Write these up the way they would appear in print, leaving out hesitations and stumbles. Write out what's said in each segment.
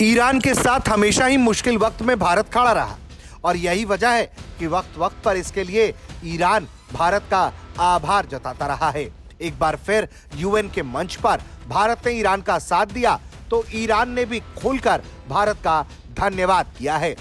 Iran के साथ हमेशा ही मुश्किल वक्त में भारत खड़ा रहा और यही वजह है कि वक्त वक्त पर इसके लिए ईरान भारत का आभार जताता रहा है। एक बार फिर यूएन के मंच पर भारत ने ईरान का साथ दिया तो ईरान ने भी खुलकर भारत का धन्यवाद किया है।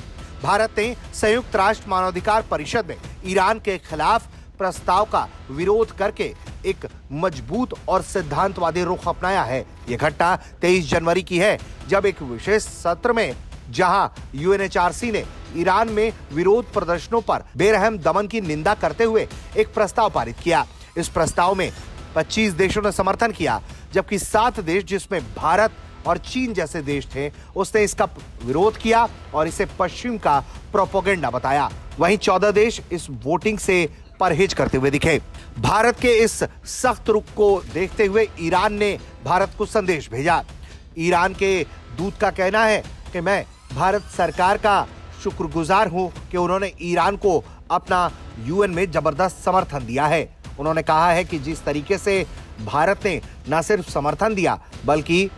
भारत ने संयुक्त राष्ट्र मानवाधिकार परिषद में ईरान के खिलाफ प्रस्ताव का विरोध करके एक मजबूत और सिद्धांतवादी रुख अपनाया है। यह घटना 23 जनवरी की है, जब एक विशेष सत्र में जहां यूएनएचआरसी ने ईरान में विरोध प्रदर्शनों पर बेरहम दमन की निंदा करते हुए एक प्रस्ताव पारित किया। इस प्रस्ताव में 25 देशों ने समर्थन किया, जबकि 7 देश जिसमें भारत और चीन जैसे देश थे, उसने इसका विरोध किया और इसे पश्चिम का प्रोपेगेंडा बताया। वहीं 14 देश इस वोटिंग से परहेज करते हुए दिखे। भारत के इस सख्त रुख को देखते हुए ईरान ने भारत को संदेश भेजा। ईरान के दूत का कहना है कि मैं भारत सरकार का शुक्रगुजार हूं कि उन्होंने ईरान को अपना यूएन में जबरदस्त समर्थन दिया है। उन्होंने कहा है कि जिस तरीके से भारत ने न सिर्फ समर्थन दिया बल्कि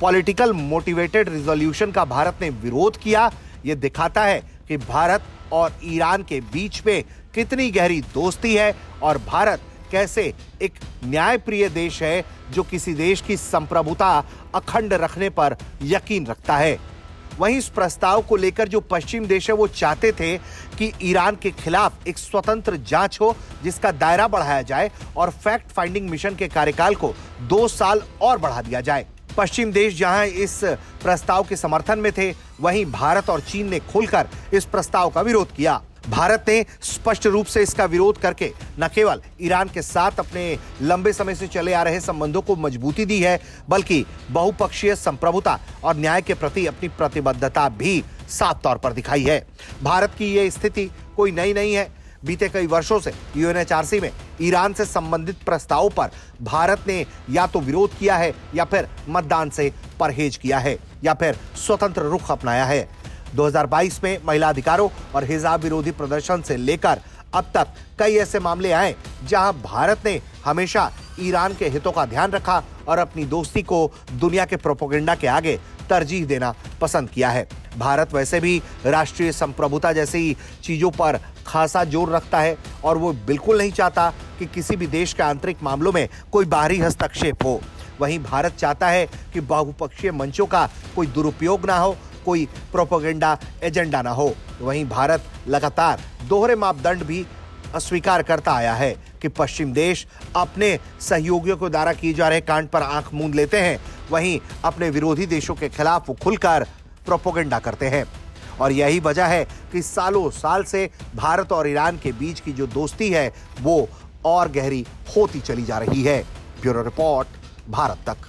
पॉलिटिकल मोटिवेटेड रिजोल्यूशन का भारत ने विरोध किया, यह दिखाता है कि भारत और ईरान के बीच में कितनी गहरी दोस्ती है और भारत कैसे एक न्यायप्रिय देश है जो किसी देश की संप्रभुता अखंड रखने पर यकीन रखता है। वहीं इस प्रस्ताव को लेकर जो पश्चिम देश है वो चाहते थे कि ईरान के खिलाफ एक स्वतंत्र जांच हो, जिसका दायरा बढ़ाया जाए और फैक्ट फाइंडिंग मिशन के कार्यकाल को 2 साल और बढ़ा दिया जाए। पश्चिम देश जहां इस प्रस्ताव के समर्थन में थे, वहीं भारत और चीन ने खुलकर इस प्रस्ताव का विरोध किया। भारत ने स्पष्ट रूप से इसका विरोध करके न केवल ईरान के साथ अपने लंबे समय से चले आ रहे संबंधों को मजबूती दी है, बल्कि बहुपक्षीय संप्रभुता और न्याय के प्रति अपनी प्रतिबद्धता भी साफ तौर पर दिखाई है। भारत की यह स्थिति कोई नई नहीं है। बीते कई वर्षों से यूएनएचआरसी में ईरान से संबंधित प्रस्तावों पर भारत ने या तो विरोध किया है या फिर मतदान से परहेज किया है या फिर स्वतंत्र रुख अपनाया है। 2022 में महिला अधिकारों और हिजाब विरोधी प्रदर्शन से लेकर अब तक कई ऐसे मामले आए जहां भारत ने हमेशा ईरान के हितों का ध्यान रखा और अपनी दोस्ती को दुनिया के प्रोपेगेंडा के आगे तरजीह देना पसंद किया है। भारत वैसे भी राष्ट्रीय संप्रभुता जैसी चीजों पर खासा जोर रखता है और वो बिल्कुल नहीं चाहता कि किसी भी देश के आंतरिक मामलों में कोई बाहरी हस्तक्षेप हो। वहीं भारत चाहता है कि बहुपक्षीय मंचों का कोई दुरुपयोग ना हो, कोई प्रोपेगेंडा एजेंडा ना हो। वहीं भारत लगातार दोहरे मापदंड भी अस्वीकार करता आया है कि पश्चिम देश अपने सहयोगियों के द्वारा किए जा रहे कांड पर आंख मूंद लेते हैं, वहीं अपने विरोधी देशों के खिलाफ वो खुलकर प्रोपेगेंडा करते हैं। और यही वजह है कि सालों साल से भारत और ईरान के बीच की जो दोस्ती है वो और गहरी होती चली जा रही है। ब्यूरो रिपोर्ट, भारत तक।